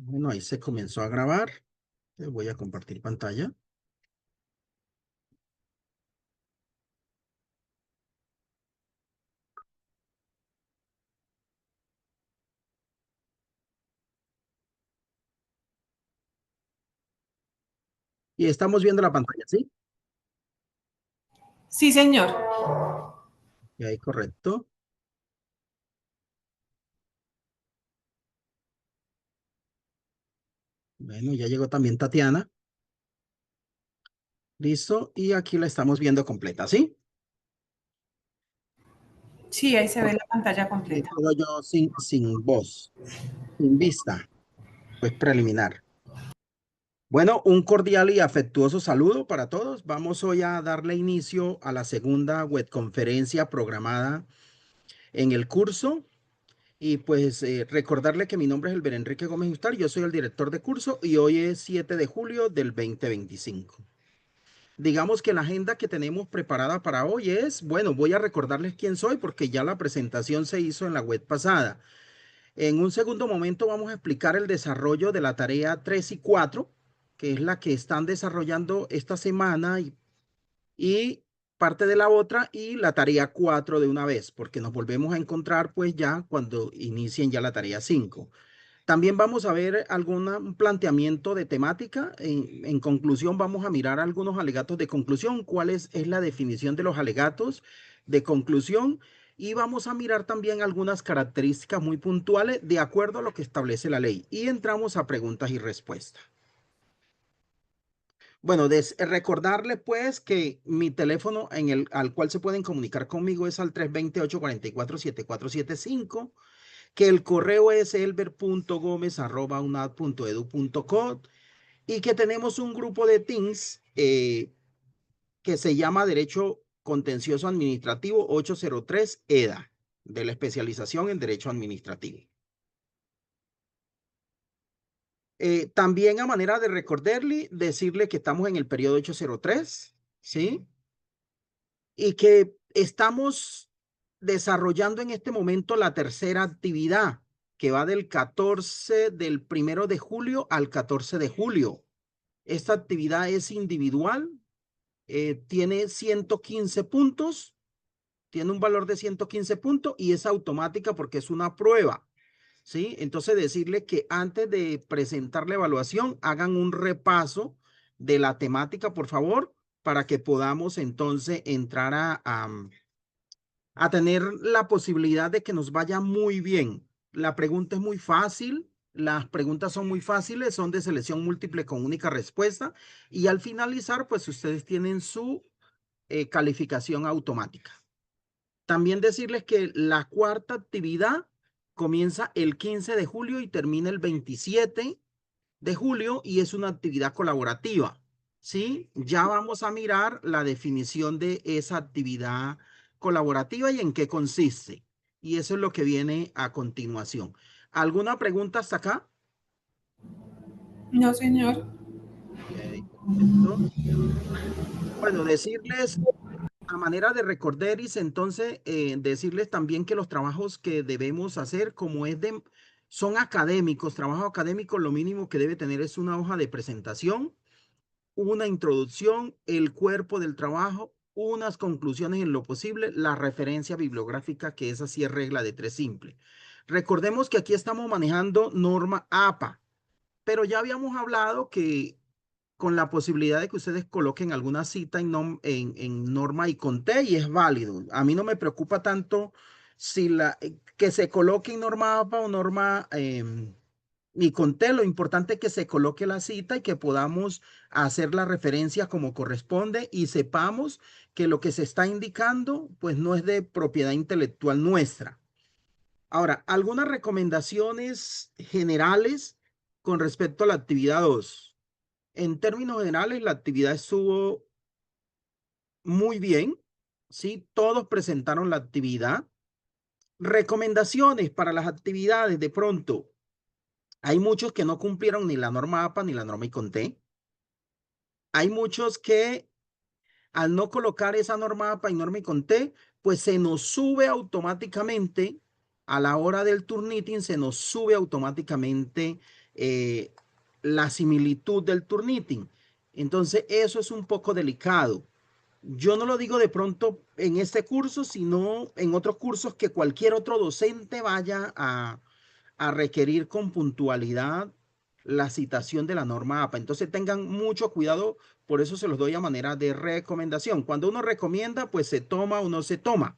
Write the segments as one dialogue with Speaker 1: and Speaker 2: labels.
Speaker 1: Bueno, ahí se comenzó a grabar. Voy a compartir pantalla. Y estamos viendo la pantalla, ¿sí?
Speaker 2: Sí, señor.
Speaker 1: Y ahí, correcto. Bueno, ya llegó también Tatiana. Listo. Y aquí la estamos viendo completa, ¿sí?
Speaker 2: Sí, ahí se ve
Speaker 1: Porque
Speaker 2: la pantalla
Speaker 1: aquí
Speaker 2: completa.
Speaker 1: quedo yo sin voz, sin vista, pues preliminar. Bueno, un cordial y afectuoso saludo para todos. Vamos hoy a darle inicio a la segunda webconferencia programada en el curso. Y pues recordarle que mi nombre es Elber Enrique Gómez Justar, yo soy el director de curso y hoy es 7 de julio del 2025. Digamos que la agenda que tenemos preparada para hoy es, bueno, voy a recordarles quién soy porque ya la presentación se hizo en la web pasada. En un segundo momento vamos a explicar el desarrollo de la tarea 3 y 4, que es la que están desarrollando esta semana y parte de la otra y la tarea 4 de una vez, porque nos volvemos a encontrar pues ya cuando inicien ya la tarea 5. También vamos a ver algún planteamiento de temática. En conclusión, vamos a mirar algunos alegatos de conclusión, cuál es la definición de los alegatos de conclusión y vamos a mirar también algunas características muy puntuales de acuerdo a lo que establece la ley. Y entramos a preguntas y respuestas. Bueno, recordarle pues que mi teléfono al cual se pueden comunicar conmigo es al 328-847-4475, que el correo es elber.gomez@unad.edu.co y que tenemos un grupo de Teams que se llama Derecho Contencioso Administrativo 803 EDA, de la especialización en Derecho Administrativo. También a manera de recordarle, decirle que estamos en el periodo 803, ¿sí? Y que estamos desarrollando en este momento la tercera actividad, que va del 1 de julio al 14 de julio. Esta actividad es individual, tiene 115 puntos, tiene un valor de 115 puntos y es automática porque es una prueba, ¿sí? Entonces decirle que antes de presentar la evaluación, hagan un repaso de la temática, por favor, para que podamos entonces entrar a tener la posibilidad de que nos vaya muy bien. La pregunta es muy fácil, las preguntas son muy fáciles, son de selección múltiple con única respuesta y al finalizar, pues ustedes tienen su calificación automática. También decirles que la cuarta actividad comienza el 15 de julio y termina el 27 de julio y es una actividad colaborativa, ¿sí? Ya vamos a mirar la definición de esa actividad colaborativa y en qué consiste. Y eso es lo que viene a continuación. ¿Alguna pregunta hasta acá?
Speaker 2: No, señor.
Speaker 1: Ok, perfecto. Bueno, decirles a manera de recorderis, entonces, decirles también que los trabajos que debemos hacer, son académicos, trabajos académicos, lo mínimo que debe tener es una hoja de presentación, una introducción, el cuerpo del trabajo, unas conclusiones en lo posible, la referencia bibliográfica, que esa sí es regla de tres simple. Recordemos que aquí estamos manejando norma APA, pero ya habíamos hablado que con la posibilidad de que ustedes coloquen alguna cita en norma y conté y es válido. A mí no me preocupa tanto si que se coloque en norma APA o norma y conté, lo importante es que se coloque la cita y que podamos hacer la referencia como corresponde y sepamos que lo que se está indicando pues no es de propiedad intelectual nuestra. Ahora, algunas recomendaciones generales con respecto a la actividad 2. En términos generales, la actividad estuvo muy bien, ¿sí? Todos presentaron la actividad. Recomendaciones para las actividades, de pronto, hay muchos que no cumplieron ni la norma APA ni la norma ICONTE. Hay muchos que al no colocar esa norma APA y norma ICONTE, pues se nos sube automáticamente a la hora del Turnitin, se nos sube automáticamente la similitud del Turnitin. Entonces, eso es un poco delicado. Yo no lo digo de pronto en este curso, sino en otros cursos que cualquier otro docente vaya a requerir con puntualidad la citación de la norma APA. Entonces tengan mucho cuidado, por eso se los doy a manera de recomendación. Cuando uno recomienda, pues se toma o no se toma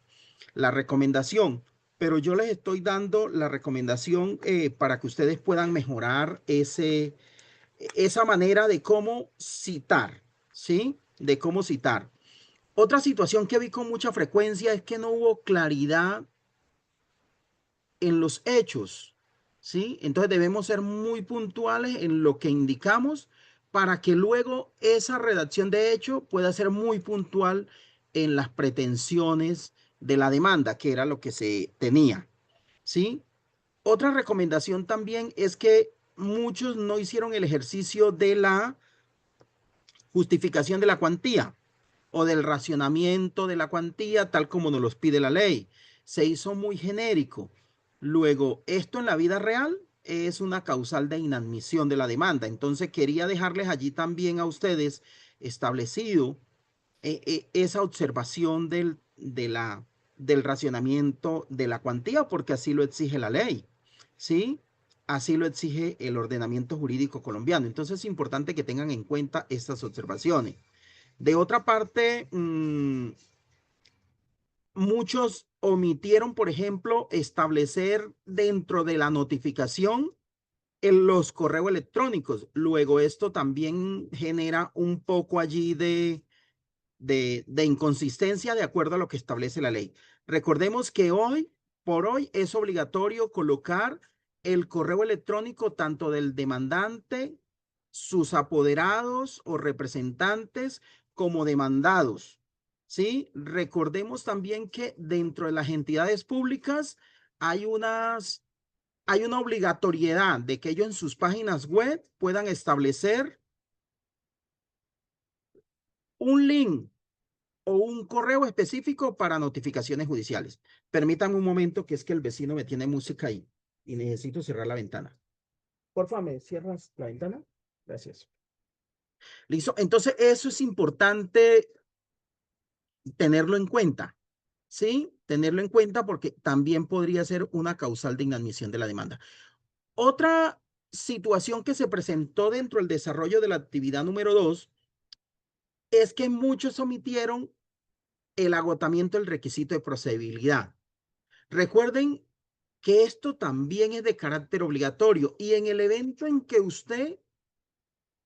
Speaker 1: la recomendación, pero yo les estoy dando la recomendación para que ustedes puedan mejorar esa manera de cómo citar, ¿sí? De cómo citar. Otra situación que vi con mucha frecuencia es que no hubo claridad en los hechos, ¿sí? Entonces debemos ser muy puntuales en lo que indicamos para que luego esa redacción de hecho pueda ser muy puntual en las pretensiones de la demanda, que era lo que se tenía, ¿sí? Otra recomendación también es que muchos no hicieron el ejercicio de la justificación de la cuantía o del racionamiento de la cuantía tal como nos los pide la ley. Se hizo muy genérico. Luego, esto en la vida real es una causal de inadmisión de la demanda. Entonces, quería dejarles allí también a ustedes establecido esa observación del racionamiento de la cuantía, porque así lo exige la ley, ¿sí? Así lo exige el ordenamiento jurídico colombiano. Entonces, es importante que tengan en cuenta estas observaciones. De otra parte, muchos omitieron, por ejemplo, establecer dentro de la notificación en los correos electrónicos. Luego esto también genera un poco allí de inconsistencia de acuerdo a lo que establece la ley. Recordemos que hoy por hoy es obligatorio colocar el correo electrónico tanto del demandante, sus apoderados o representantes como demandados. ¿Sí? Recordemos también que dentro de las entidades públicas hay hay una obligatoriedad de que ellos en sus páginas web puedan establecer un link o un correo específico para notificaciones judiciales. Permítanme un momento que es que el vecino me tiene música ahí y necesito cerrar la ventana. Porfa, ¿me cierras la ventana? Gracias. Listo. Entonces, eso es importante tenerlo en cuenta, ¿sí? Tenerlo en cuenta porque también podría ser una causal de inadmisión de la demanda. Otra situación que se presentó dentro del desarrollo de la actividad número 2 es que muchos omitieron el agotamiento del requisito de procedibilidad. Recuerden que esto también es de carácter obligatorio y en el evento en que usted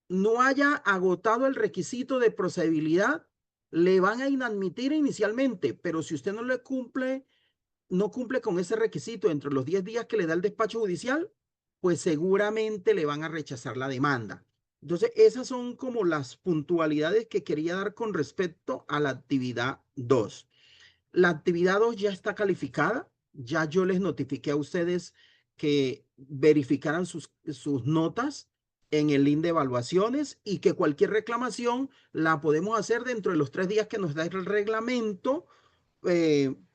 Speaker 1: no haya agotado el requisito de procedibilidad, le van a inadmitir inicialmente, pero si usted no cumple con ese requisito entre los 10 días que le da el despacho judicial, pues seguramente le van a rechazar la demanda. Entonces, esas son como las puntualidades que quería dar con respecto a la actividad 2. La actividad 2 ya está calificada, ya yo les notifiqué a ustedes que verificaran sus notas en el link de evaluaciones y que cualquier reclamación la podemos hacer dentro de los 3 días que nos da el reglamento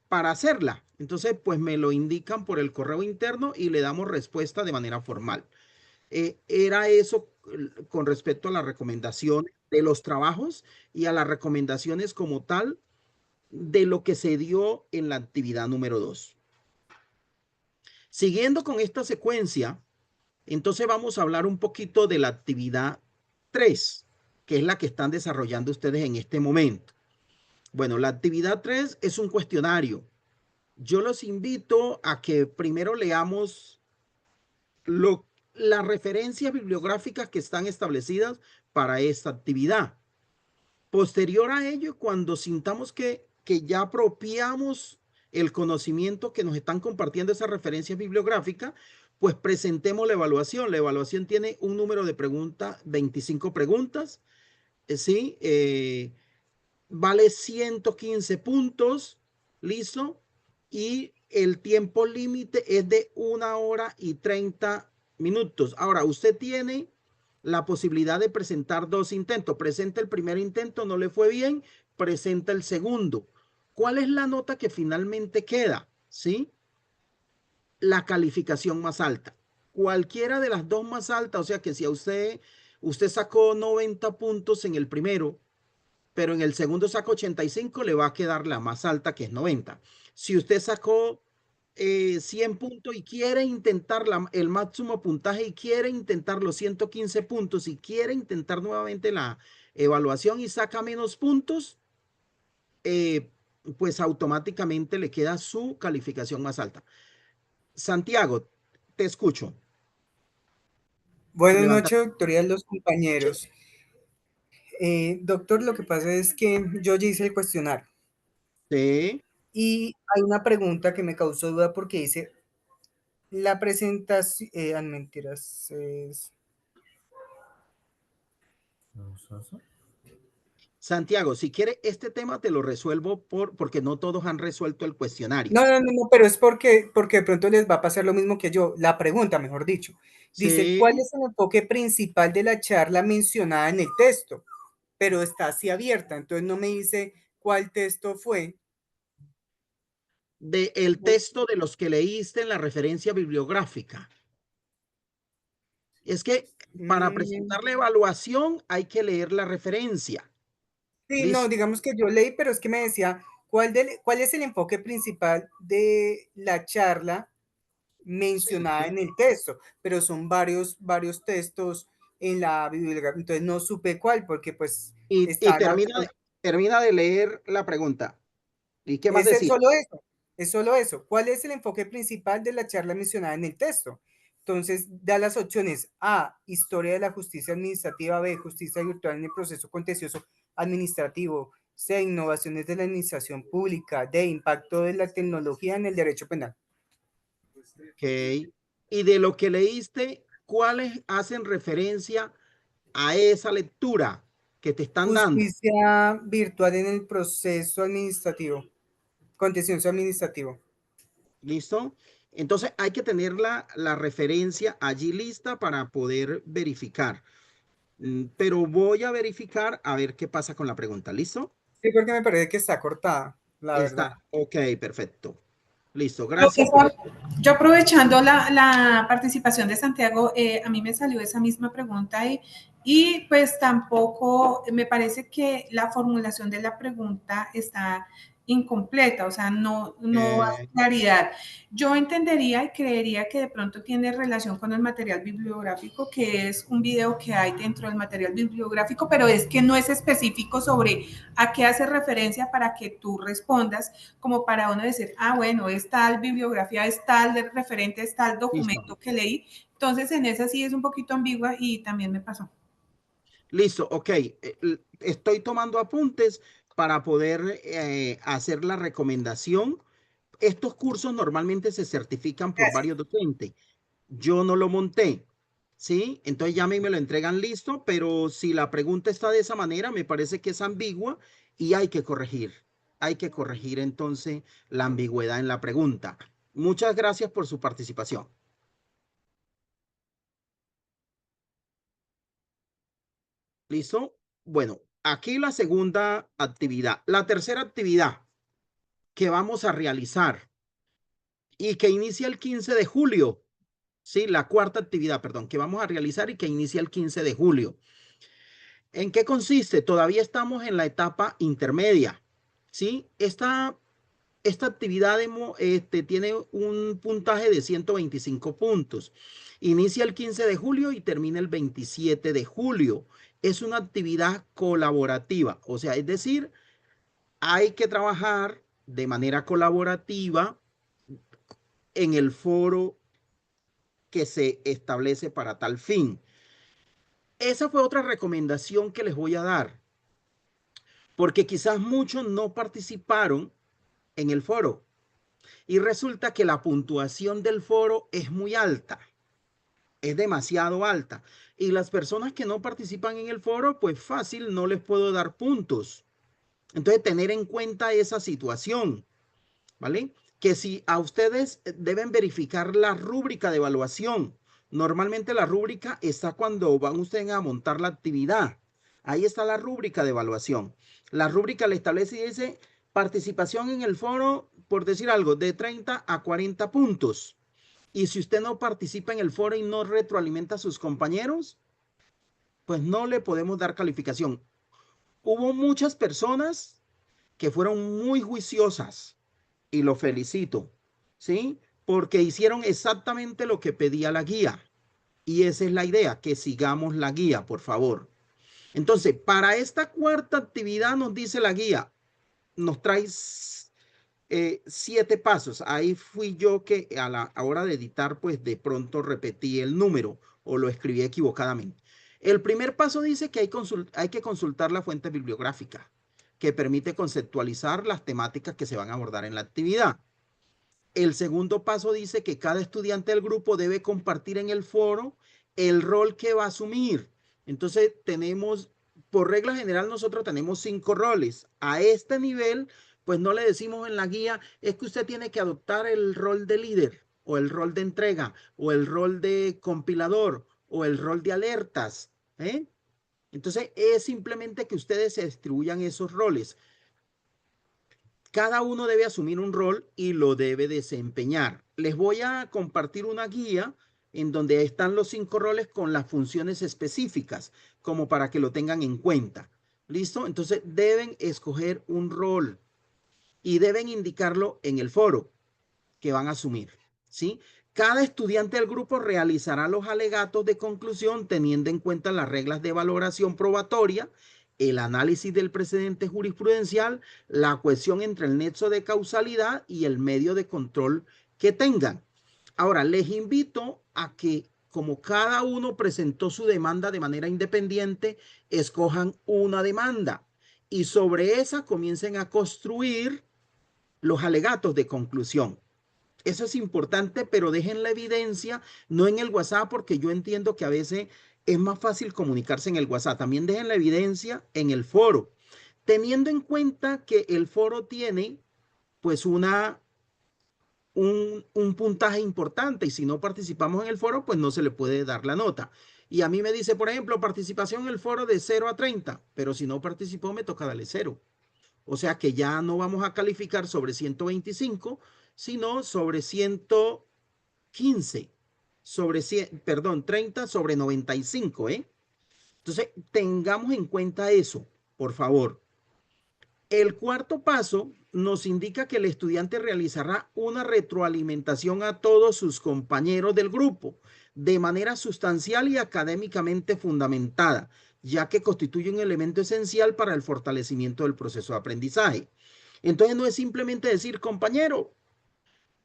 Speaker 1: para hacerla. Entonces, pues me lo indican por el correo interno y le damos respuesta de manera formal. Era eso con respecto a la recomendación de los trabajos y a las recomendaciones como tal de lo que se dio en la actividad número 2. Siguiendo con esta secuencia, entonces vamos a hablar un poquito de la actividad 3, que es la que están desarrollando ustedes en este momento. Bueno, la actividad 3 es un cuestionario. Yo los invito a que primero leamos las referencias bibliográficas que están establecidas para esta actividad. Posterior a ello, cuando sintamos que ya apropiamos el conocimiento que nos están compartiendo esas referencias bibliográficas, pues presentemos la evaluación. La evaluación tiene un número de preguntas, 25 preguntas, ¿sí? Vale 115 puntos, listo, y el tiempo límite es de 1 hora y 30 minutos. Ahora, usted tiene la posibilidad de presentar 2 intentos. Presenta el primer intento, no le fue bien, presenta el segundo. ¿Cuál es la nota que finalmente queda? ¿Sí? La calificación más alta. cualquiera de las dos más altas, o sea que si a usted sacó 90 puntos en el primero, pero en el segundo sacó 85, le va a quedar la más alta, que es 90. Si usted sacó 100 puntos y quiere intentar el máximo puntaje y quiere intentar los 115 puntos y quiere intentar nuevamente la evaluación y saca menos puntos, eh, pues automáticamente le queda su calificación más alta. Santiago, te escucho.
Speaker 2: Buenas
Speaker 1: Levanta.
Speaker 2: noches, doctor, y a los
Speaker 1: Sí.
Speaker 2: compañeros. Doctor, lo que pasa es que yo ya hice el cuestionario
Speaker 1: Sí.
Speaker 2: y hay una pregunta que me causó duda porque dice, la presentación, mentiras,
Speaker 1: Santiago, si quiere, este tema te lo resuelvo porque no todos han resuelto el cuestionario.
Speaker 2: no, pero es porque de pronto les va a pasar lo mismo que yo. La pregunta, mejor dicho, dice, ¿cuál
Speaker 1: Sí.
Speaker 2: es el enfoque principal de la charla mencionada en el texto? Pero está así abierta, entonces no me dice cuál texto fue.
Speaker 1: El texto de los que leíste en la referencia bibliográfica. Es que para
Speaker 2: Mm,
Speaker 1: presentar la evaluación hay que leer la referencia.
Speaker 2: sí, no,
Speaker 1: ¿Listo?
Speaker 2: digamos que yo leí, pero es que me decía, ¿cuál es el enfoque principal de la charla mencionada
Speaker 1: Sí.
Speaker 2: en el texto? Pero son varios textos en la bibliografía, entonces no supe cuál, porque pues
Speaker 1: Y
Speaker 2: está la
Speaker 1: termina de leer la pregunta. ¿Y qué más
Speaker 2: Es
Speaker 1: decía?
Speaker 2: solo eso, es solo eso. ¿Cuál es el enfoque principal de la charla mencionada en el texto? Entonces, da las opciones A, historia de la justicia administrativa; B, justicia virtual en el proceso contencioso administrativo; C, innovaciones de la administración pública; D, impacto de la tecnología en el derecho penal.
Speaker 1: Ok. Y de lo que leíste, ¿cuáles hacen referencia a esa lectura que te están dando?
Speaker 2: Justicia virtual en el proceso administrativo, contencioso administrativo.
Speaker 1: ¿Listo? Entonces hay que tener la referencia allí lista para poder verificar. Pero voy a verificar a ver qué pasa con la pregunta. ¿Listo?
Speaker 2: Sí, porque me parece que está cortada, la verdad.
Speaker 1: Está. Ok, perfecto. Listo. Gracias por...
Speaker 3: Profesor, yo aprovechando la participación de Santiago, a mí me salió esa misma pregunta y pues tampoco me parece que la formulación de la pregunta está incompleta, o sea, no hace claridad. Yo entendería y creería que de pronto tiene relación con el material bibliográfico, que es un video que hay dentro del material bibliográfico, pero es que no es específico sobre a qué hace referencia para que tú respondas, como para uno decir, ah, bueno, es tal bibliografía, es tal de referente, es tal
Speaker 1: Listo.
Speaker 3: documento que leí. Entonces, en esa sí es un poquito ambigua y también me pasó.
Speaker 1: Listo. Ok. Estoy tomando apuntes para poder hacer la recomendación. Estos cursos normalmente se certifican por varios docentes. Yo no lo monté, ¿sí? Entonces ya me lo entregan listo, pero si la pregunta está de esa manera, me parece que es ambigua y hay que corregir. Hay que corregir entonces la ambigüedad en la pregunta. Muchas gracias por su participación. ¿Listo? Bueno, aquí la segunda actividad. La tercera actividad que vamos a realizar y que inicia el 15 de julio. Sí, la cuarta actividad, perdón, que vamos a realizar y que inicia el 15 de julio. ¿En qué consiste? Todavía estamos en la etapa intermedia. ¿Sí? Esta actividad tiene un puntaje de 125 puntos. Inicia el 15 de julio y termina el 27 de julio. Es una actividad colaborativa, o sea, es decir, hay que trabajar de manera colaborativa en el foro que se establece para tal fin. Esa fue otra recomendación que les voy a dar, porque quizás muchos no participaron en el foro y resulta que la puntuación del foro es muy alta, es demasiado alta. Y las personas que no participan en el foro, pues fácil, no les puedo dar puntos. Entonces, tener en cuenta esa situación, ¿vale? Que si a ustedes deben verificar la rúbrica de evaluación, normalmente la rúbrica está cuando van ustedes a montar la actividad. Ahí está la rúbrica de evaluación. La rúbrica le establece y dice participación en el foro, por decir algo, de 30 a 40 puntos. Y si usted no participa en el foro y no retroalimenta a sus compañeros, pues no le podemos dar calificación. Hubo muchas personas que fueron muy juiciosas y lo felicito, ¿sí? Porque hicieron exactamente lo que pedía la guía. Y esa es la idea, que sigamos la guía, por favor. Entonces, para esta cuarta actividad nos dice la guía, nos trae 7 pasos. Ahí fui yo que a la hora de editar, pues de pronto repetí el número o lo escribí equivocadamente. El primer paso dice que hay que consultar la fuente bibliográfica, que permite conceptualizar las temáticas que se van a abordar en la actividad. El segundo paso dice que cada estudiante del grupo debe compartir en el foro el rol que va a asumir. Entonces tenemos, por regla general, nosotros tenemos 5 roles. A este nivel, pues no le decimos en la guía, es que usted tiene que adoptar el rol de líder, o el rol de entrega, o el rol de compilador, o el rol de alertas. Entonces es simplemente que ustedes se distribuyan esos roles. Cada uno debe asumir un rol y lo debe desempeñar. Les voy a compartir una guía en donde están los 5 roles con las funciones específicas, como para que lo tengan en cuenta. ¿Listo? Entonces deben escoger un rol y deben indicarlo en el foro que van a asumir. ¿Sí? Cada estudiante del grupo realizará los alegatos de conclusión teniendo en cuenta las reglas de valoración probatoria, el análisis del precedente jurisprudencial, la cohesión entre el nexo de causalidad y el medio de control que tengan. Ahora, les invito a que, como cada uno presentó su demanda de manera independiente, escojan una demanda y sobre esa comiencen a construir los alegatos de conclusión. Eso es importante, pero dejen la evidencia, no en el WhatsApp, porque yo entiendo que a veces es más fácil comunicarse en el WhatsApp. También dejen la evidencia en el foro, teniendo en cuenta que el foro tiene pues un puntaje importante y si no participamos en el foro, pues no se le puede dar la nota. Y a mí me dice, por ejemplo, participación en el foro de 0 a 30, pero si no participó me toca darle 0. O sea que ya no vamos a calificar sobre 125, sino sobre 115, sobre 100, perdón, 30 sobre 95, ¿eh? Entonces, tengamos en cuenta eso, por favor. El cuarto paso nos indica que el estudiante realizará una retroalimentación a todos sus compañeros del grupo de manera sustancial y académicamente fundamentada, ya que constituye un elemento esencial para el fortalecimiento del proceso de aprendizaje. Entonces no es simplemente decir, compañero,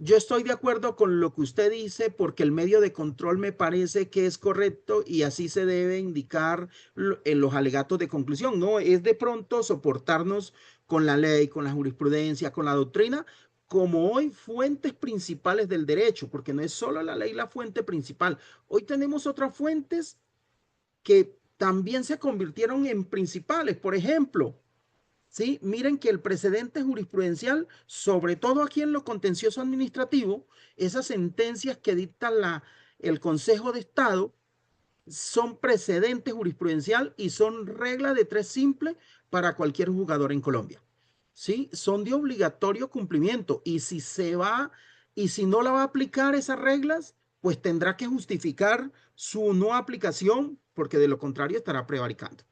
Speaker 1: yo estoy de acuerdo con lo que usted dice porque el medio de control me parece que es correcto y así se debe indicar en los alegatos de conclusión. No, es de pronto soportarnos con la ley, con la jurisprudencia, con la doctrina, como hoy fuentes principales del derecho, porque no es solo la ley la fuente principal. Hoy tenemos otras fuentes que también se convirtieron en principales. Por ejemplo, ¿sí? Miren que el precedente jurisprudencial, sobre todo aquí en lo contencioso administrativo, esas sentencias que dicta el Consejo de Estado son precedente jurisprudencial y son regla de 3 simple para cualquier jugador en Colombia. ¿Sí? Son de obligatorio cumplimiento y si no la va a aplicar esas reglas, pues tendrá que justificar su no aplicación porque de lo contrario estará prevaricando.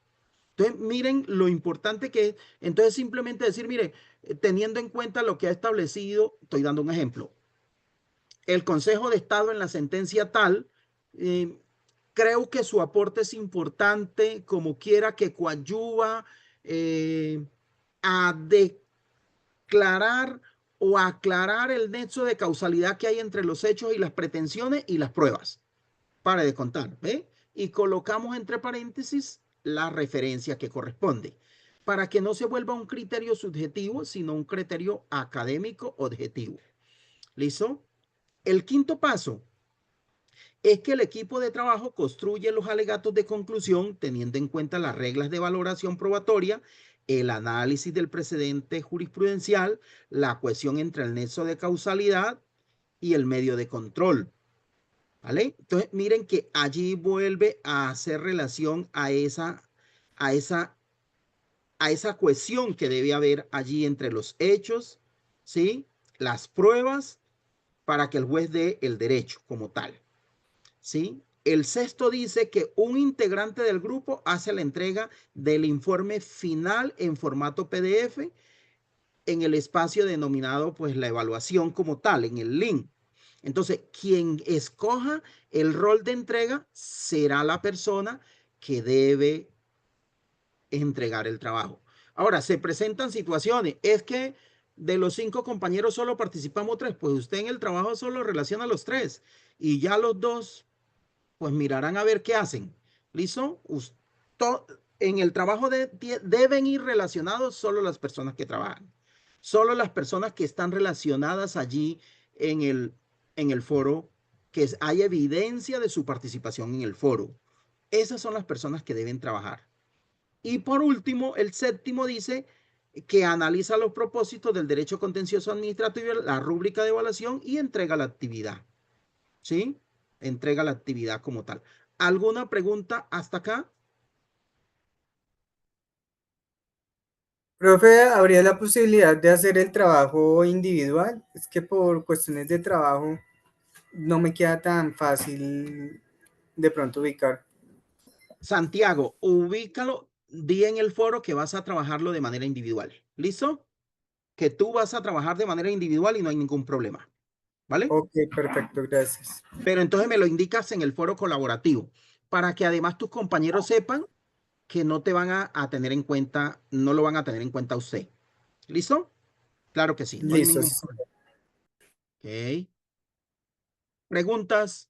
Speaker 1: Entonces, miren lo importante que es. Entonces, simplemente decir, mire, teniendo en cuenta lo que ha establecido, estoy dando un ejemplo, el Consejo de Estado en la sentencia tal, creo que su aporte es importante, como quiera que coadyuva a declarar o aclarar el nexo de causalidad que hay entre los hechos y las pretensiones y las pruebas. Pare de contar, ¿ve? Y colocamos entre paréntesis la referencia que corresponde, para que no se vuelva un criterio subjetivo, sino un criterio académico objetivo. ¿Listo? El quinto paso es que el equipo de trabajo construye los alegatos de conclusión teniendo en cuenta las reglas de valoración probatoria, el análisis del precedente jurisprudencial, la cohesión entre el nexo de causalidad y el medio de control. ¿Vale? Entonces, miren que allí vuelve a hacer relación a esa cohesión que debe haber allí entre los hechos, ¿sí? Las pruebas para que el juez dé el derecho como tal, ¿sí? El sexto dice que un integrante del grupo hace la entrega del informe final en formato PDF en el espacio denominado pues la evaluación como tal, en el link. Entonces, quien escoja el rol de entrega será la persona que debe entregar el trabajo. Ahora, se presentan situaciones, es que de los 5 compañeros solo participamos 3, pues usted en el trabajo solo relaciona a los 3 y ya los 2 pues mirarán a ver qué hacen. ¿Listo? En el trabajo deben ir relacionados solo las personas que trabajan. Solo las personas que están relacionadas allí en el foro, que hay evidencia de su participación en el foro. Esas son las personas que deben trabajar. Y por último, el séptimo dice que analiza los propósitos del derecho contencioso administrativo, la rúbrica de evaluación y entrega la actividad. ¿Sí? Entrega la actividad como tal. ¿Alguna pregunta hasta acá?
Speaker 2: Profe, ¿habría la posibilidad de hacer el trabajo individual? Es que por cuestiones de trabajo no me queda tan fácil de pronto ubicar.
Speaker 1: Santiago, ubícalo, di en el foro que vas a trabajarlo de manera individual. ¿Listo? Que tú vas a trabajar de manera individual y no hay ningún problema. ¿Vale?
Speaker 2: Ok, perfecto, gracias.
Speaker 1: Pero entonces me lo indicas en el foro colaborativo para que además tus compañeros sepan que no te van a tener en cuenta, no lo van a tener en cuenta usted. ¿Listo? Claro que sí, no hay
Speaker 2: Listo.
Speaker 1: ningún problema. Ok. ¿Preguntas?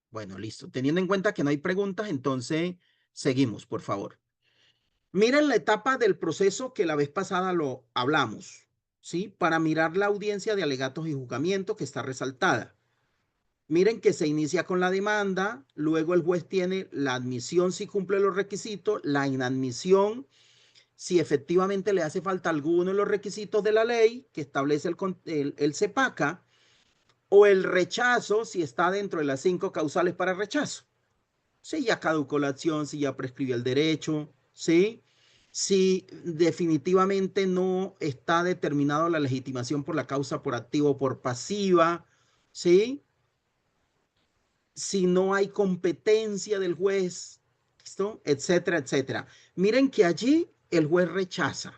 Speaker 1: Bueno, listo. Teniendo en cuenta que no hay preguntas, entonces seguimos, por favor. Miren la etapa del proceso que la vez pasada lo hablamos, ¿sí? Para mirar la audiencia de alegatos y juzgamiento que está resaltada. Miren que se inicia con la demanda, luego el juez tiene la admisión si cumple los requisitos, la inadmisión si efectivamente le hace falta alguno de los requisitos de la ley que establece el CEPACA, o el rechazo si está dentro de las 5 causales para rechazo. Si ya caducó la acción, si ya prescribió el derecho, ¿sí? Si definitivamente no está determinado la legitimación por la causa por activa o por pasiva, ¿sí? Si no hay competencia del juez, ¿listo? Etcétera, etcétera. Miren que allí el juez rechaza.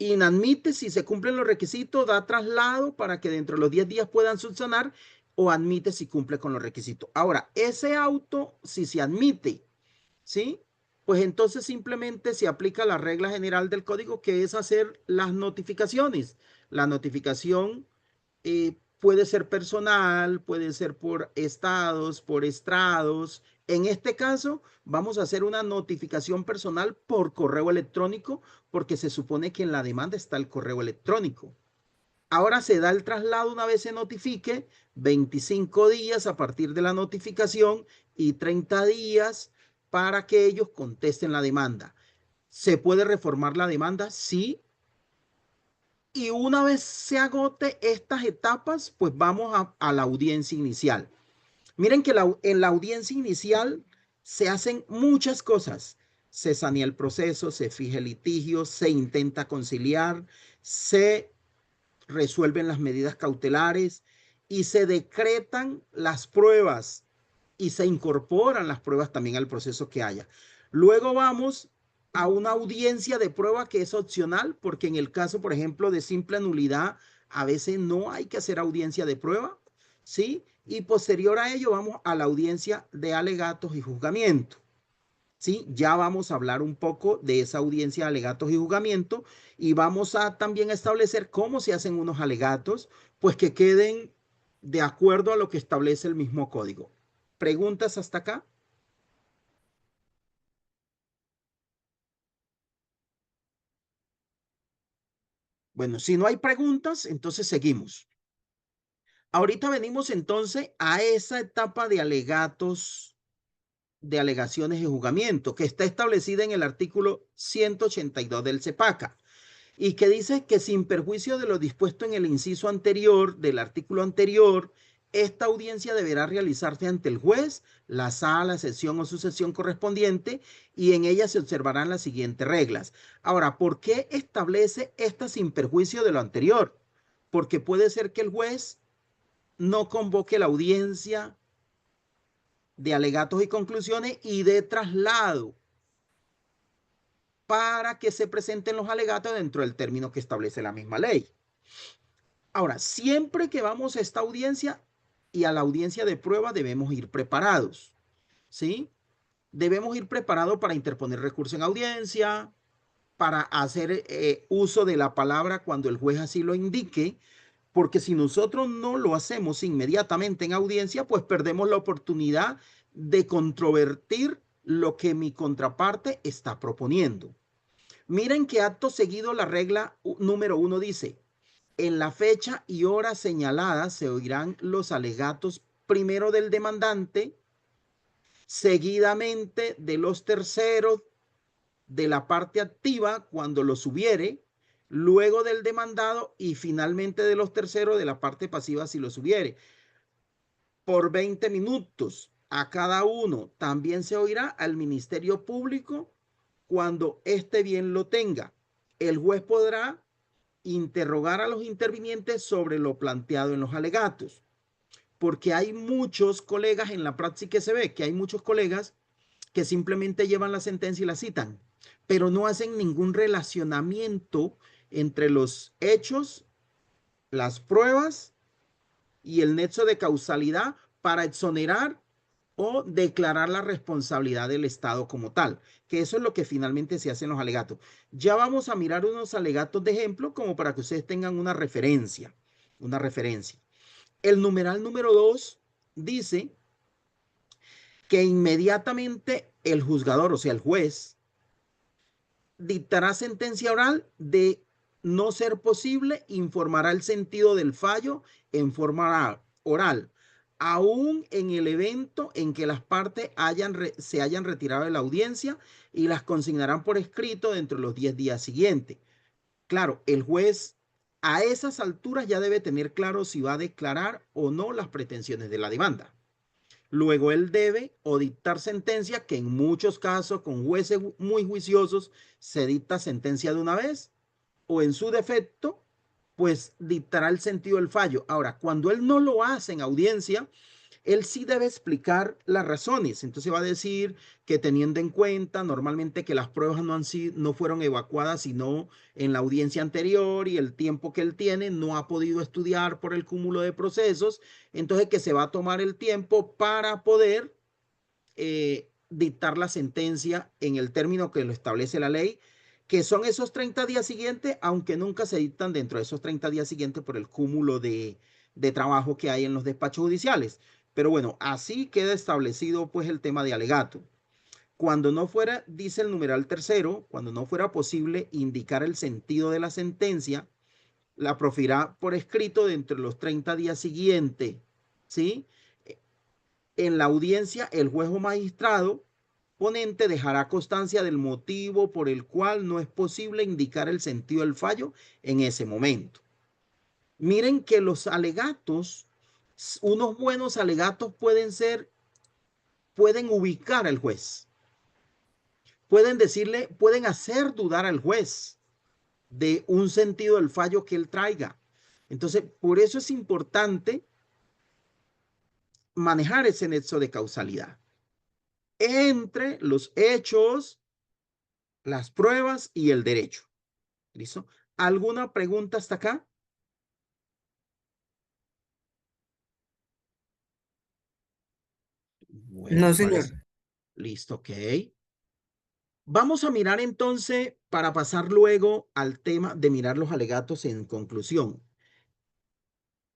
Speaker 1: Inadmite si se cumplen los requisitos, da traslado para que dentro de los 10 días puedan subsanar o admite si cumple con los requisitos. Ahora, ese auto, si se admite, ¿sí? Pues entonces simplemente se aplica la regla general del código, que es hacer las notificaciones. La notificación puede ser personal, puede ser por estados, por estrados. En este caso, vamos a hacer una notificación personal por correo electrónico, porque se supone que en la demanda está el correo electrónico. Ahora se da el traslado una vez se notifique, 25 días a partir de la notificación y 30 días para que ellos contesten la demanda. ¿Se puede reformar la demanda? Sí. Y una vez se agote estas etapas, pues vamos a la audiencia inicial. Miren que en la audiencia inicial se hacen muchas cosas. Se sanea el proceso, se fija el litigio, se intenta conciliar, se resuelven las medidas cautelares y se decretan las pruebas y se incorporan las pruebas también al proceso que haya. Luego vamos a una audiencia de prueba que es opcional, porque en el caso, por ejemplo, de simple nulidad, a veces no hay que hacer audiencia de prueba, ¿sí? Y posterior a ello vamos a la audiencia de alegatos y juzgamiento. ¿Sí? Ya vamos a hablar un poco de esa audiencia de alegatos y juzgamiento y vamos a también establecer cómo se hacen unos alegatos, pues que queden de acuerdo a lo que establece el mismo código. ¿Preguntas hasta acá? Bueno, si no hay preguntas, entonces seguimos. Ahorita venimos entonces a esa etapa de alegatos, de alegaciones y juzgamiento, que está establecida en el artículo 182 del CEPACA. Y que dice que sin perjuicio de lo dispuesto en el inciso anterior del artículo anterior, esta audiencia deberá realizarse ante el juez, la sala, sesión o sucesión correspondiente, y en ella se observarán las siguientes reglas. Ahora, ¿por qué establece esta sin perjuicio de lo anterior? Porque puede ser que el juez no convoque la audiencia de alegatos y conclusiones y de traslado para que se presenten los alegatos dentro del término que establece la misma ley. Ahora, siempre que vamos a esta audiencia y a la audiencia de prueba debemos ir preparados, ¿sí? Debemos ir preparados para interponer recurso en audiencia, para hacer uso de la palabra cuando el juez así lo indique, porque si nosotros no lo hacemos inmediatamente en audiencia, pues perdemos la oportunidad de controvertir lo que mi contraparte está proponiendo. Miren que acto seguido la regla número 1 dice: en la fecha y hora señaladas se oirán los alegatos primero del demandante, seguidamente de los terceros de la parte activa cuando los hubiere, luego del demandado y finalmente de los terceros de la parte pasiva si los hubiere. Por 20 minutos a cada uno. También se oirá al Ministerio Público cuando éste bien lo tenga. El juez podrá interrogar a los intervinientes sobre lo planteado en los alegatos, porque hay muchos colegas en la práctica que se ve que hay muchos colegas que simplemente llevan la sentencia y la citan, pero no hacen ningún relacionamiento entre los hechos, las pruebas y el nexo de causalidad para exonerar o declarar la responsabilidad del Estado como tal, que eso es lo que finalmente se hace en los alegatos. Ya vamos a mirar unos alegatos de ejemplo como para que ustedes tengan una referencia, El numeral número 2 dice que inmediatamente el juzgador, o sea, el juez, dictará sentencia oral. De no ser posible, informará el sentido del fallo en forma oral, aún en el evento en que las partes se hayan retirado de la audiencia, y las consignarán por escrito dentro de los 10 días siguientes. Claro, el juez a esas alturas ya debe tener claro si va a declarar o no las pretensiones de la demanda. Luego él debe o dictar sentencia, que en muchos casos con jueces muy juiciosos se dicta sentencia de una vez, o en su defecto, pues dictará el sentido del fallo. Ahora, cuando él no lo hace en audiencia, él sí debe explicar las razones. Entonces va a decir que teniendo en cuenta normalmente que las pruebas no fueron evacuadas sino en la audiencia anterior, y el tiempo que él tiene no ha podido estudiar por el cúmulo de procesos, entonces que se va a tomar el tiempo para poder dictar la sentencia en el término que lo establece la ley, que son esos 30 días siguientes, aunque nunca se dictan dentro de esos 30 días siguientes por el cúmulo de trabajo que hay en los despachos judiciales. Pero bueno, así queda establecido pues el tema de alegato. Cuando no fuera, dice el numeral tercero, cuando no fuera posible indicar el sentido de la sentencia, la profirá por escrito dentro de los 30 días siguientes, ¿sí? En la audiencia, el juez o magistrado ponente dejará constancia del motivo por el cual no es posible indicar el sentido del fallo en ese momento. Miren que los alegatos, unos buenos alegatos pueden ubicar al juez. Pueden hacer dudar al juez de un sentido del fallo que él traiga. Entonces, por eso es importante manejar ese nexo de causalidad entre los hechos, las pruebas y el derecho. ¿Listo? ¿Alguna pregunta hasta acá? Bueno,
Speaker 2: No, señor.
Speaker 1: Listo, ok. Vamos a mirar entonces, para pasar luego al tema de mirar los alegatos en conclusión.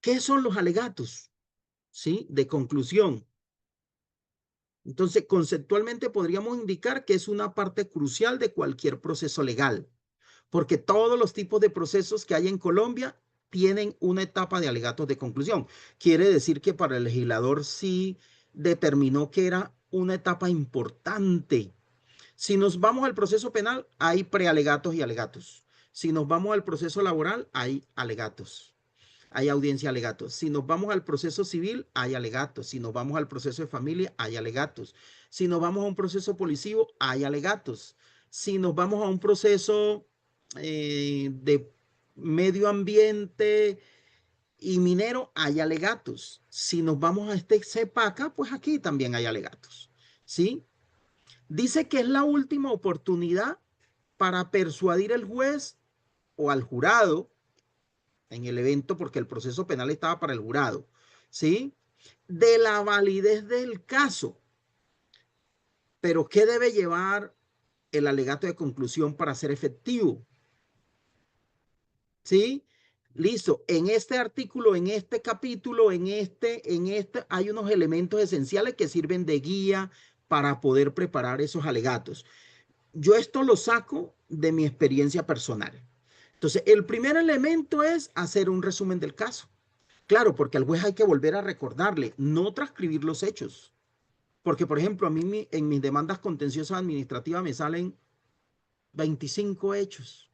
Speaker 1: ¿Qué son los alegatos? ¿Sí? De conclusión. Entonces, conceptualmente podríamos indicar que es una parte crucial de cualquier proceso legal, porque todos los tipos de procesos que hay en Colombia tienen una etapa de alegatos de conclusión. Quiere decir que para el legislador sí determinó que era una etapa importante. Si nos vamos al proceso penal, hay prealegatos y alegatos. Si nos vamos al proceso laboral, hay alegatos. hay audiencia de alegatos. Si nos vamos al proceso civil, hay alegatos. Si nos vamos al proceso de familia, hay alegatos. Si nos vamos a un proceso policivo, hay alegatos. Si nos vamos a un proceso de medio ambiente y minero, hay alegatos. Si nos vamos a este CEPACA, pues aquí también hay alegatos, ¿sí? Dice que es la última oportunidad para persuadir al juez o al jurado en el evento, porque el proceso penal estaba para el jurado, ¿sí? De la validez del caso. Pero ¿qué debe llevar el alegato de conclusión para ser efectivo? ¿Sí? Listo. En este artículo, en este capítulo, en este, hay unos elementos esenciales que sirven de guía para poder preparar esos alegatos. Yo esto lo saco de mi experiencia personal. Entonces, el primer elemento es hacer un resumen del caso. Claro, porque al juez hay que volver a recordarle, no transcribir los hechos. Porque, por ejemplo, a mí en mis demandas contenciosas administrativas me salen 25 hechos,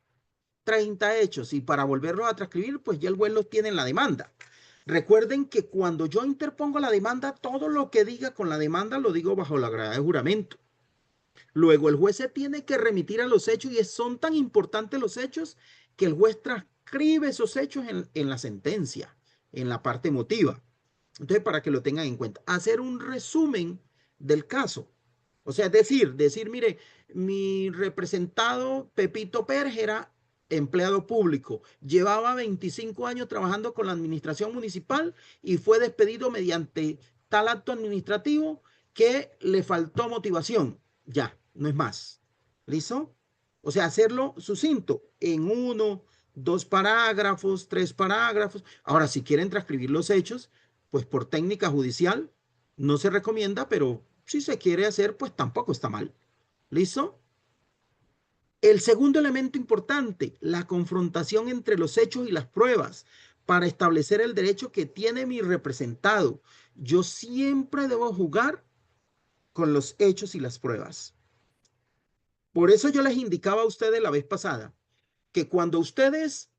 Speaker 1: 30 hechos, y para volverlos a transcribir, pues ya el juez los tiene en la demanda. Recuerden que cuando yo interpongo la demanda, todo lo que diga con la demanda lo digo bajo la grada de juramento. Luego el juez se tiene que remitir a los hechos y son tan importantes los hechos que el juez transcribe esos hechos en la sentencia, en la parte emotiva. Entonces, para que lo tengan en cuenta, hacer un resumen del caso. O sea, decir, mire, mi representado Pepito Pérez era empleado público, llevaba 25 años trabajando con la administración municipal y fue despedido mediante tal acto administrativo que le faltó motivación. Ya, no es más. ¿Listo? O sea, hacerlo sucinto en 1, 2 parágrafos, 3 parágrafos. Ahora, si quieren transcribir los hechos, pues por técnica judicial no se recomienda, pero si se quiere hacer, pues tampoco está mal. ¿Listo? El segundo elemento importante, la confrontación entre los hechos y las pruebas para establecer el derecho que tiene mi representado. Yo siempre debo jugar con los hechos y las pruebas. Por eso yo les indicaba a ustedes la vez pasada que cuando ustedes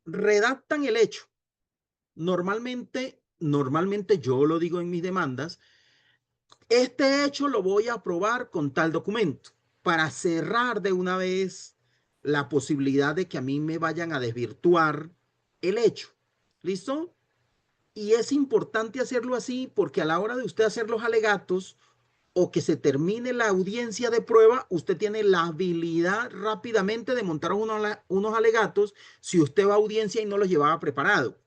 Speaker 1: redactan el hecho, normalmente yo lo digo en mis demandas, este hecho lo voy a aprobar con tal documento para cerrar de una vez la posibilidad de que a mí me vayan a desvirtuar el hecho. ¿Listo? Y es importante hacerlo así porque a la hora de usted hacer los alegatos o que se termine la audiencia de prueba, usted tiene la habilidad rápidamente de montar unos alegatos si usted va a audiencia y no los llevaba preparado.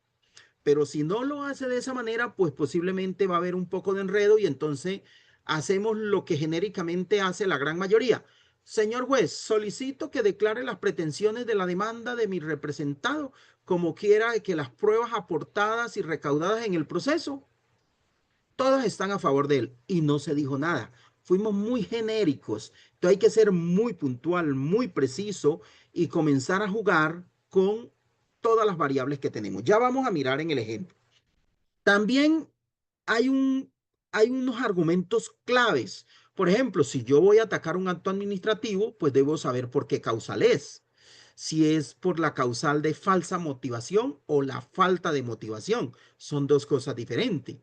Speaker 1: Pero si no lo hace de esa manera, pues posiblemente va a haber un poco de enredo y entonces hacemos lo que genéricamente hace la gran mayoría. Señor juez, solicito que declare las pretensiones de la demanda de mi representado como quiera que las pruebas aportadas y recaudadas en el proceso, todas están a favor de él y no se dijo nada. Fuimos muy genéricos. Entonces hay que ser muy puntual, muy preciso y comenzar a jugar con todas las variables que tenemos. Ya vamos a mirar en el ejemplo. También hay unos argumentos claves. Por ejemplo, si yo voy a atacar un acto administrativo, pues debo saber por qué causal es. Si es por la causal de falsa motivación o la falta de motivación. Son dos cosas diferentes.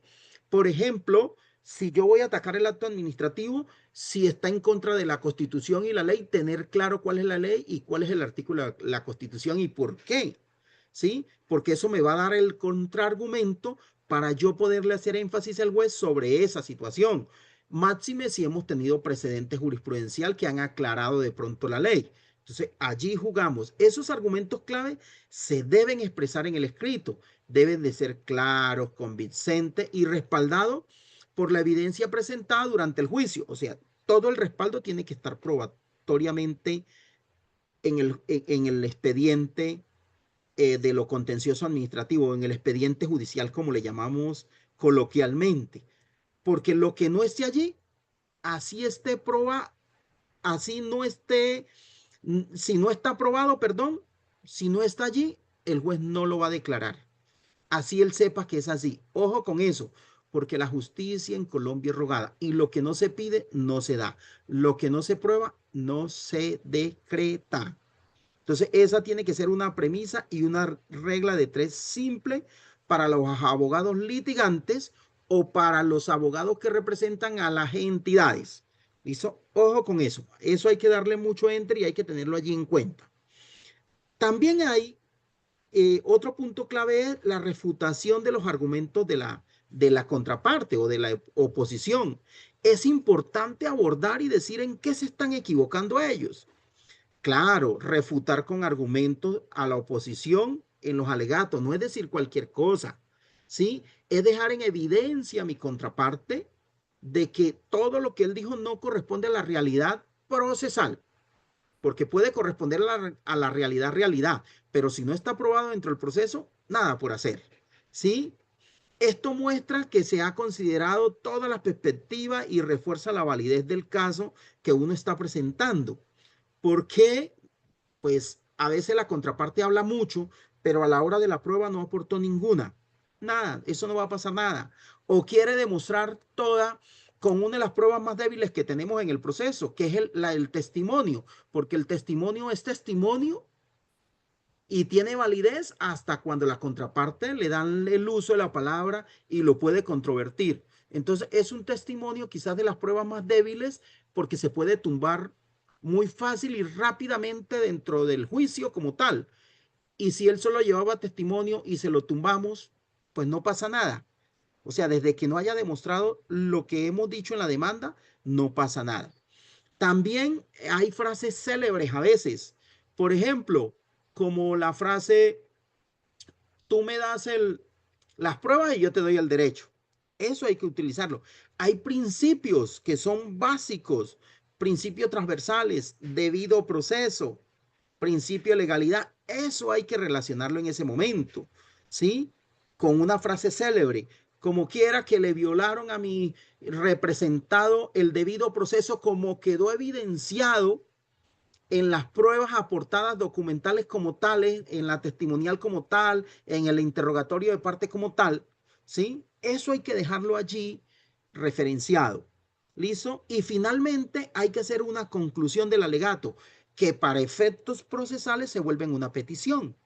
Speaker 1: Por ejemplo, si yo voy a atacar el acto administrativo, si está en contra de la Constitución y la ley, tener claro cuál es la ley y cuál es el artículo de la Constitución y por qué. ¿Sí? Porque eso me va a dar el contraargumento para yo poderle hacer énfasis al juez sobre esa situación. Máxime si hemos tenido precedentes jurisprudencial que han aclarado de pronto la ley. Entonces, allí jugamos. Esos argumentos clave se deben expresar en el escrito. Deben de ser claros, convincentes y respaldados por la evidencia presentada durante el juicio. O sea, todo el respaldo tiene que estar probatoriamente en el expediente de lo contencioso administrativo, en el expediente judicial, como le llamamos coloquialmente. Porque lo que no esté allí, así esté probado, así no esté, si no está aprobado, perdón, si no está allí, el juez no lo va a declarar. Así él sepa que es así. Ojo con eso, porque la justicia en Colombia es rogada y lo que no se pide no se da. Lo que no se prueba no se decreta. Entonces, esa tiene que ser una premisa y una regla de 3 simple para los abogados litigantes o para los abogados que representan a las entidades. ¿Listo? Ojo con eso. Eso hay que darle mucho entre y hay que tenerlo allí en cuenta. También hay otro punto clave es la refutación de los argumentos de la contraparte o de la oposición. Es importante abordar y decir en qué se están equivocando ellos. Claro, refutar con argumentos a la oposición en los alegatos, no es decir cualquier cosa, ¿sí? Es dejar en evidencia a mi contraparte de que todo lo que él dijo no corresponde a la realidad procesal, porque puede corresponder a la realidad, pero si no está aprobado dentro del proceso, nada por hacer, ¿sí? Esto muestra que se ha considerado todas las perspectivas y refuerza la validez del caso que uno está presentando. Porque pues a veces la contraparte habla mucho, pero a la hora de la prueba no aportó ninguna. Nada, eso no va a pasar nada. O quiere demostrar toda con una de las pruebas más débiles que tenemos en el proceso, que es el testimonio, porque el testimonio es testimonio y tiene validez hasta cuando la contraparte le dan el uso de la palabra y lo puede controvertir. Entonces es un testimonio quizás de las pruebas más débiles porque se puede tumbar muy fácil y rápidamente dentro del juicio como tal. Y si él solo llevaba testimonio y se lo tumbamos, pues no pasa nada. O sea, desde que no haya demostrado lo que hemos dicho en la demanda, no pasa nada. También hay frases célebres a veces. Por ejemplo, como la frase, tú me das las pruebas y yo te doy el derecho. Eso hay que utilizarlo. Hay principios que son básicos, principios transversales, debido proceso, principio de legalidad. Eso hay que relacionarlo en ese momento, ¿sí? Con una frase célebre. Como quiera que le violaron a mi representado el debido proceso, como quedó evidenciado en las pruebas aportadas documentales como tales, en la testimonial como tal, en el interrogatorio de parte como tal, ¿sí? Eso hay que dejarlo allí referenciado. ¿Listo? Y finalmente hay que hacer una conclusión del alegato, que para efectos procesales se vuelve una petición.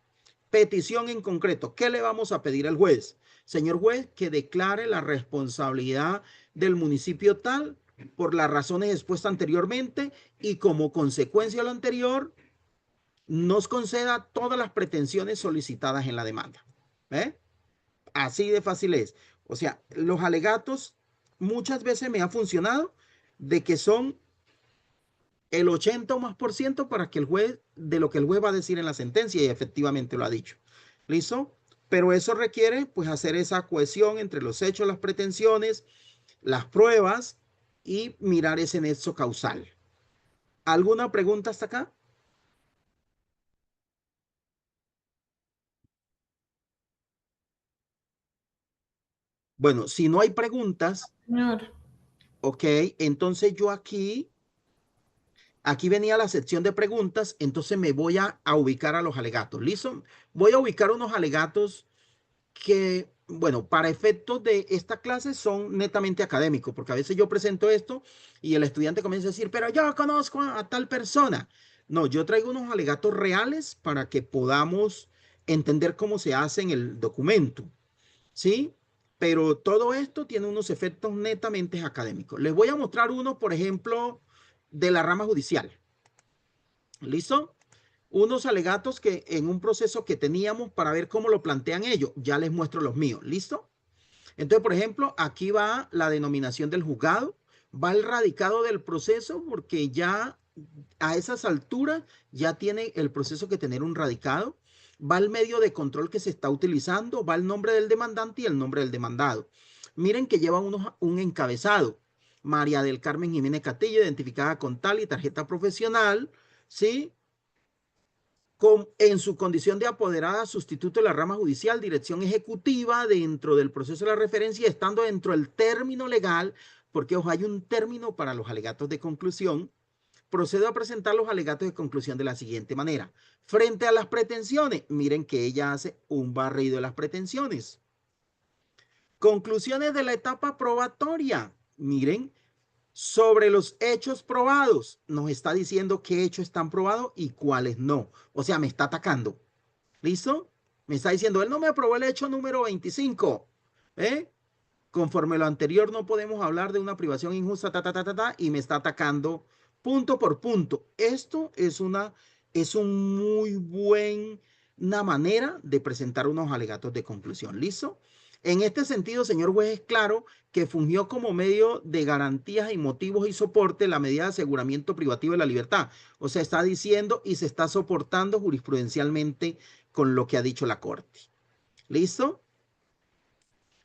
Speaker 1: Petición en concreto, ¿qué le vamos a pedir al juez? Señor juez, que declare la responsabilidad del municipio tal por las razones expuestas anteriormente y como consecuencia de lo anterior, nos conceda todas las pretensiones solicitadas en la demanda. ¿Eh? Así de fácil es. O sea, los alegatos muchas veces me ha funcionado de que son el 80 o más por ciento para que el juez, de lo que el juez va a decir en la sentencia, y efectivamente lo ha dicho. ¿Listo? Pero eso requiere pues hacer esa cohesión entre los hechos, las pretensiones, las pruebas y mirar ese nexo causal. ¿Alguna pregunta hasta acá? Bueno, si no hay preguntas,
Speaker 3: Señor.
Speaker 1: ok, entonces yo aquí venía la sección de preguntas, entonces me voy a ubicar a los alegatos. ¿Listo? Voy a ubicar unos alegatos que, bueno, para efectos de esta clase son netamente académicos, porque a veces yo presento esto y el estudiante comienza a decir, pero yo conozco a tal persona. No, yo traigo unos alegatos reales para que podamos entender cómo se hace en el documento, ¿sí? Pero todo esto tiene unos efectos netamente académicos. Les voy a mostrar uno, por ejemplo, de la rama judicial. ¿Listo? Unos alegatos que en un proceso que teníamos para ver cómo lo plantean ellos. Ya les muestro los míos. ¿Listo? Entonces, por ejemplo, aquí va la denominación del juzgado, va el radicado del proceso, porque ya a esas alturas ya tiene el proceso que tener un radicado, va el medio de control que se está utilizando, va el nombre del demandante y el nombre del demandado. Miren que lleva un encabezado. María del Carmen Jiménez Castillo, identificada con tal y tarjeta profesional, ¿sí? En su condición de apoderada sustituto de la rama judicial, dirección ejecutiva dentro del proceso de la referencia, estando dentro del término legal, porque ojo, hay un término para los alegatos de conclusión. Procedo a presentar los alegatos de conclusión de la siguiente manera. Frente a las pretensiones, miren que ella hace un barrido de las pretensiones. Conclusiones de la etapa probatoria. Miren, Sobre los hechos probados, nos está diciendo qué hechos están probados y cuáles no. O sea, me está atacando. ¿Listo? Me está diciendo, él no me aprobó el hecho número 25. Conforme lo anterior, no podemos hablar de una privación injusta, y me está atacando punto por punto. Esto es una muy buena manera de presentar unos alegatos de conclusión. ¿Listo? En este sentido, señor juez, es claro que fungió como medio de garantías y motivos y soporte la medida de aseguramiento privativo de la libertad. O sea, está diciendo y se está soportando jurisprudencialmente con lo que ha dicho la Corte. ¿Listo?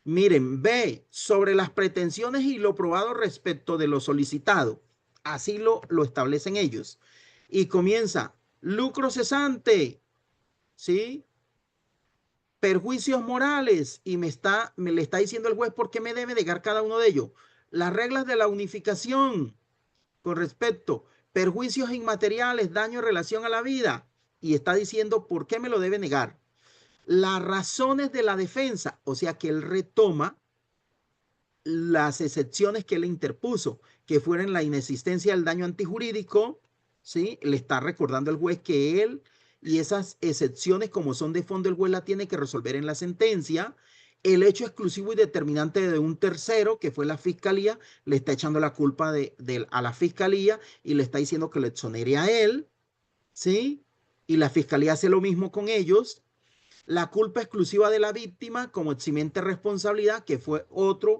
Speaker 1: Miren, B, sobre las pretensiones y lo probado respecto de lo solicitado. Así lo establecen ellos. Y comienza, lucro cesante, ¿sí? Perjuicios morales. Y me le está diciendo el juez por qué me debe negar cada uno de ellos. Las reglas de la unificación con respecto, perjuicios inmateriales, daño en relación a la vida. Y está diciendo por qué me lo debe negar. Las razones de la defensa, o sea que él retoma las excepciones que él interpuso, que fueran la inexistencia del daño antijurídico, ¿sí? Le está recordando al juez que él y esas excepciones, como son de fondo, el juez la tiene que resolver en la sentencia. El hecho exclusivo y determinante de un tercero, que fue la fiscalía, le está echando la culpa a la fiscalía y le está diciendo que lo exonere a él, ¿sí? Y la fiscalía hace lo mismo con ellos. La culpa exclusiva de la víctima como eximente responsabilidad, que fue otra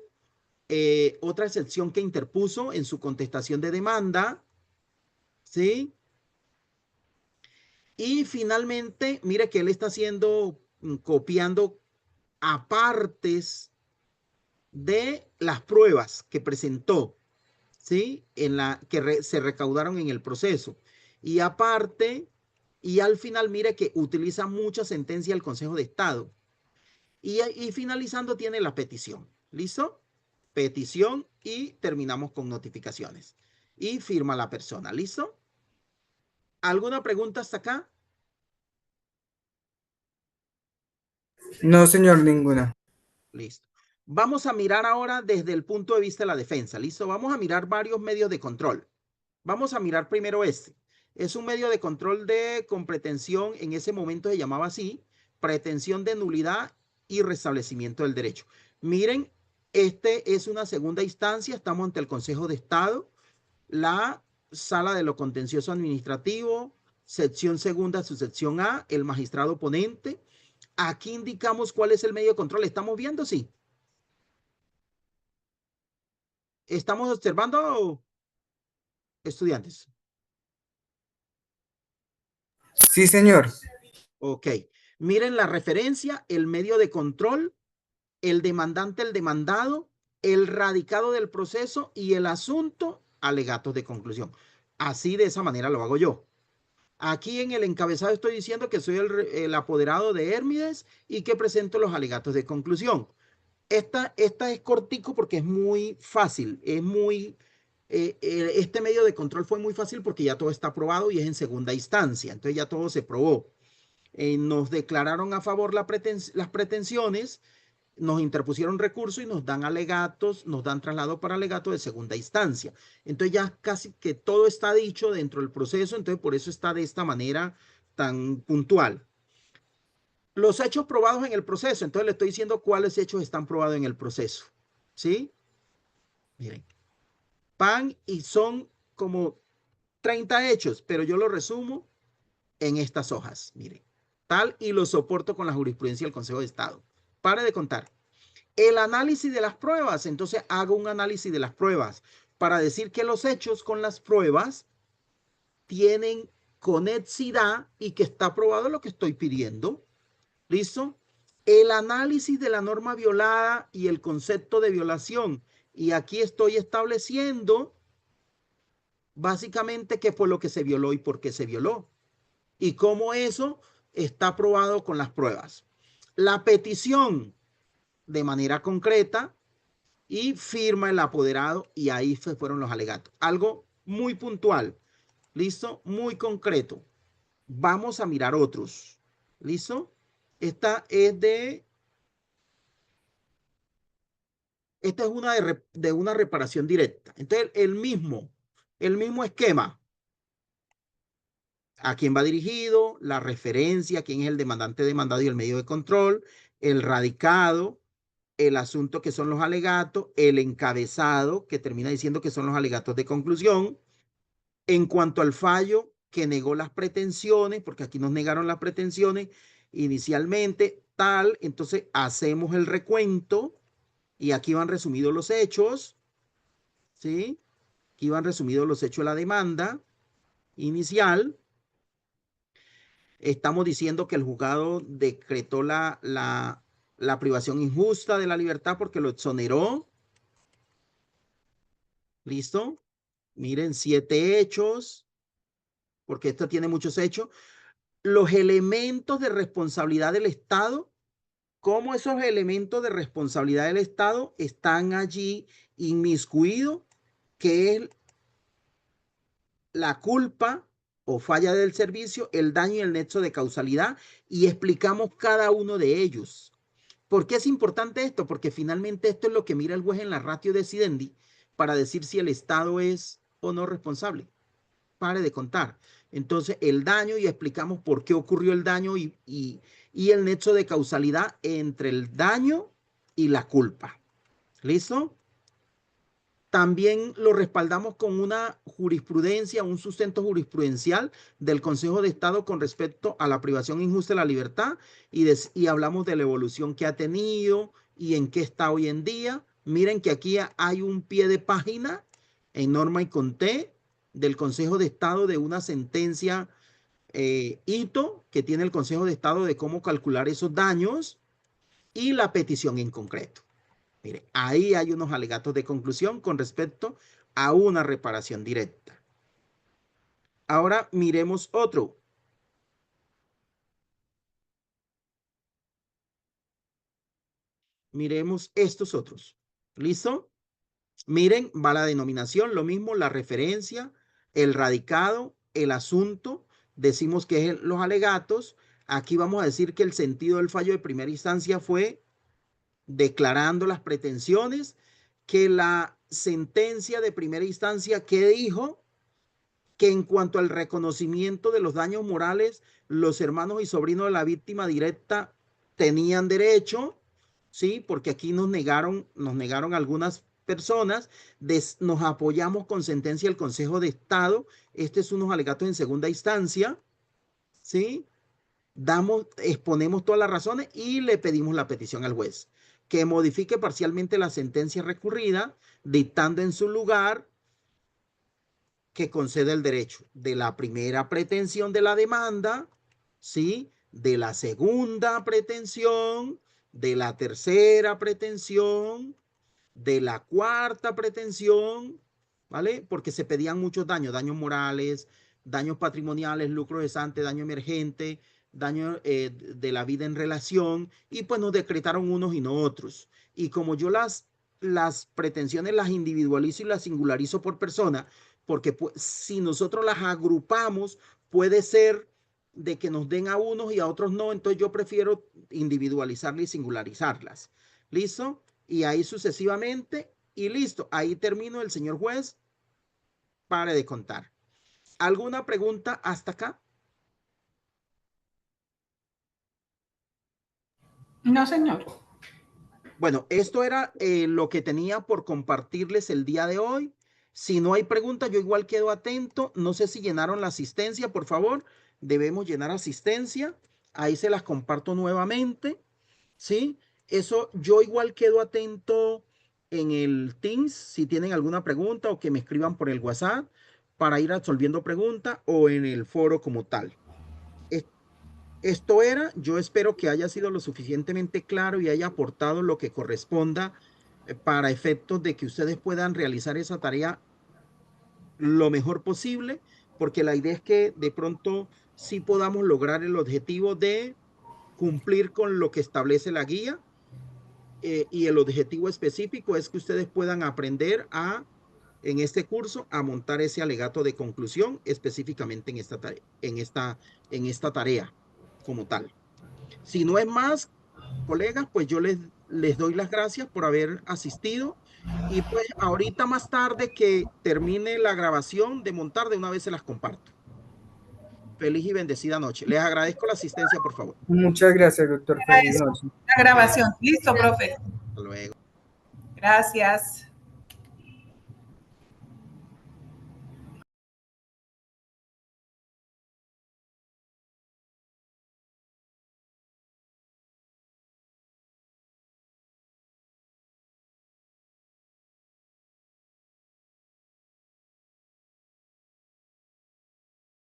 Speaker 1: excepción que interpuso en su contestación de demanda, ¿sí? Y finalmente, mire que él está haciendo, copiando apartes de las pruebas que presentó, ¿sí? Que se recaudaron en el proceso. Y aparte, y al final, mire que utiliza mucha sentencia del Consejo de Estado. Y finalizando tiene la petición. ¿Listo? Petición y terminamos con notificaciones. Y firma la persona. ¿Listo? ¿Alguna pregunta hasta acá?
Speaker 2: No, señor, ninguna.
Speaker 1: Listo. Vamos a mirar ahora desde el punto de vista de la defensa. ¿Listo? Vamos a mirar varios medios de control. Vamos a mirar primero este. Es un medio de control con pretensión, en ese momento se llamaba así, pretensión de nulidad y restablecimiento del derecho. Miren, este es una segunda instancia, estamos ante el Consejo de Estado, la Sala de lo Contencioso Administrativo, sección segunda, subsección A, el magistrado ponente. Aquí indicamos cuál es el medio de control. ¿Estamos viendo? Sí. ¿Estamos observando, estudiantes?
Speaker 2: Sí, señor.
Speaker 1: Ok. Miren la referencia, el medio de control, el demandante, el demandado, el radicado del proceso y el asunto, alegatos de conclusión. Así de esa manera lo hago yo. Aquí en el encabezado estoy diciendo que soy el apoderado de Hermides y que presento los alegatos de conclusión. Esta es cortico porque es muy fácil, este medio de control fue muy fácil porque ya todo está aprobado y es en segunda instancia, entonces ya todo se probó. Nos declararon a favor las pretensiones, nos interpusieron recursos y nos dan alegatos, nos dan traslado para alegato de segunda instancia. Entonces ya casi que todo está dicho dentro del proceso, entonces por eso está de esta manera tan puntual. Los hechos probados en el proceso, entonces le estoy diciendo cuáles hechos están probados en el proceso. ¿Sí? Miren, y son como 30 hechos, pero yo lo resumo en estas hojas, miren, tal y lo soporto con la jurisprudencia del Consejo de Estado. Pare de contar. El análisis de las pruebas, entonces hago un análisis de las pruebas para decir que los hechos con las pruebas tienen conexidad y que está probado lo que estoy pidiendo. ¿Listo? El análisis de la norma violada y el concepto de violación. Y aquí estoy estableciendo básicamente qué fue lo que se violó y por qué se violó. Y cómo eso está probado con las pruebas. La petición de manera concreta y firma el apoderado y ahí fueron los alegatos. Algo muy puntual. ¿Listo? Muy concreto. Vamos a mirar otros. ¿Listo? Esta esta es una de una reparación directa. Entonces, el mismo esquema. ¿A quién va dirigido? La referencia, quién es el demandante, demandado y el medio de control, el radicado, el asunto que son los alegatos, el encabezado que termina diciendo que son los alegatos de conclusión. En cuanto al fallo que negó las pretensiones, porque aquí nos negaron las pretensiones inicialmente, tal, entonces hacemos el recuento y aquí van resumidos los hechos, ¿sí? Aquí van resumidos los hechos de la demanda inicial. Estamos diciendo que el juzgado decretó la privación injusta de la libertad porque lo exoneró. ¿Listo? Miren, 7 hechos, porque esto tiene muchos hechos. Los elementos de responsabilidad del Estado, cómo esos elementos de responsabilidad del Estado están allí inmiscuidos, que es la culpa o falla del servicio, el daño y el nexo de causalidad, y explicamos cada uno de ellos. ¿Por qué es importante esto? Porque finalmente esto es lo que mira el juez en la ratio decidendi para decir si el Estado es o no responsable. Pare de contar. Entonces, el daño, y explicamos por qué ocurrió el daño y el nexo de causalidad entre el daño y la culpa. ¿Listo? También lo respaldamos con una jurisprudencia, un sustento jurisprudencial del Consejo de Estado con respecto a la privación injusta de la libertad y hablamos de la evolución que ha tenido y en qué está hoy en día. Miren que aquí hay un pie de página en norma y conté del Consejo de Estado de una sentencia hito que tiene el Consejo de Estado de cómo calcular esos daños y la petición en concreto. Mire, ahí hay unos alegatos de conclusión con respecto a una reparación directa. Ahora miremos otro. Miremos estos otros. ¿Listo? Miren, va la denominación, lo mismo, la referencia, el radicado, el asunto. Decimos que es los alegatos. Aquí vamos a decir que el sentido del fallo de primera instancia fue declarando las pretensiones, que la sentencia de primera instancia que dijo que en cuanto al reconocimiento de los daños morales, los hermanos y sobrinos de la víctima directa tenían derecho, ¿sí? Porque aquí nos negaron algunas personas, nos apoyamos con sentencia del Consejo de Estado, este es unos alegatos en segunda instancia, ¿sí? Exponemos todas las razones y le pedimos la petición al juez que modifique parcialmente la sentencia recurrida, dictando en su lugar que concede el derecho de la primera pretensión de la demanda, ¿sí? De la segunda pretensión, de la tercera pretensión, de la cuarta pretensión, ¿vale? Porque se pedían muchos daños, daños morales, daños patrimoniales, lucro cesante, daño emergente, daño de la vida en relación, y pues nos decretaron unos y no otros. Y como yo las pretensiones las individualizo y las singularizo por persona, porque pues, si nosotros las agrupamos, puede ser de que nos den a unos y a otros no, entonces yo prefiero individualizarlas y singularizarlas. ¿Listo? Y ahí sucesivamente, y listo, ahí termino. El señor juez, pare de contar. ¿Alguna pregunta hasta acá?
Speaker 3: No, señor.
Speaker 1: Bueno, esto era lo que tenía por compartirles el día de hoy. Si no hay preguntas, yo igual quedo atento. No sé si llenaron la asistencia, por favor. Debemos llenar asistencia. Ahí se las comparto nuevamente. ¿Sí? Eso yo igual quedo atento en el Teams si tienen alguna pregunta o que me escriban por el WhatsApp para ir resolviendo preguntas o en el foro como tal. Esto era, yo espero que haya sido lo suficientemente claro y haya aportado lo que corresponda para efectos de que ustedes puedan realizar esa tarea lo mejor posible, porque la idea es que de pronto sí podamos lograr el objetivo de cumplir con lo que establece la guía. Y el objetivo específico es que ustedes puedan aprender en este curso a montar ese alegato de conclusión específicamente en esta tarea como tal. Si no es más, colegas, pues yo les les doy las gracias por haber asistido y pues ahorita más tarde que termine la grabación de montar, de una vez se las comparto. Feliz y bendecida noche. Les agradezco la asistencia, por favor.
Speaker 2: Muchas gracias, doctor. Feliz noche.
Speaker 3: La grabación. Listo, profe.
Speaker 1: Hasta luego.
Speaker 3: Gracias.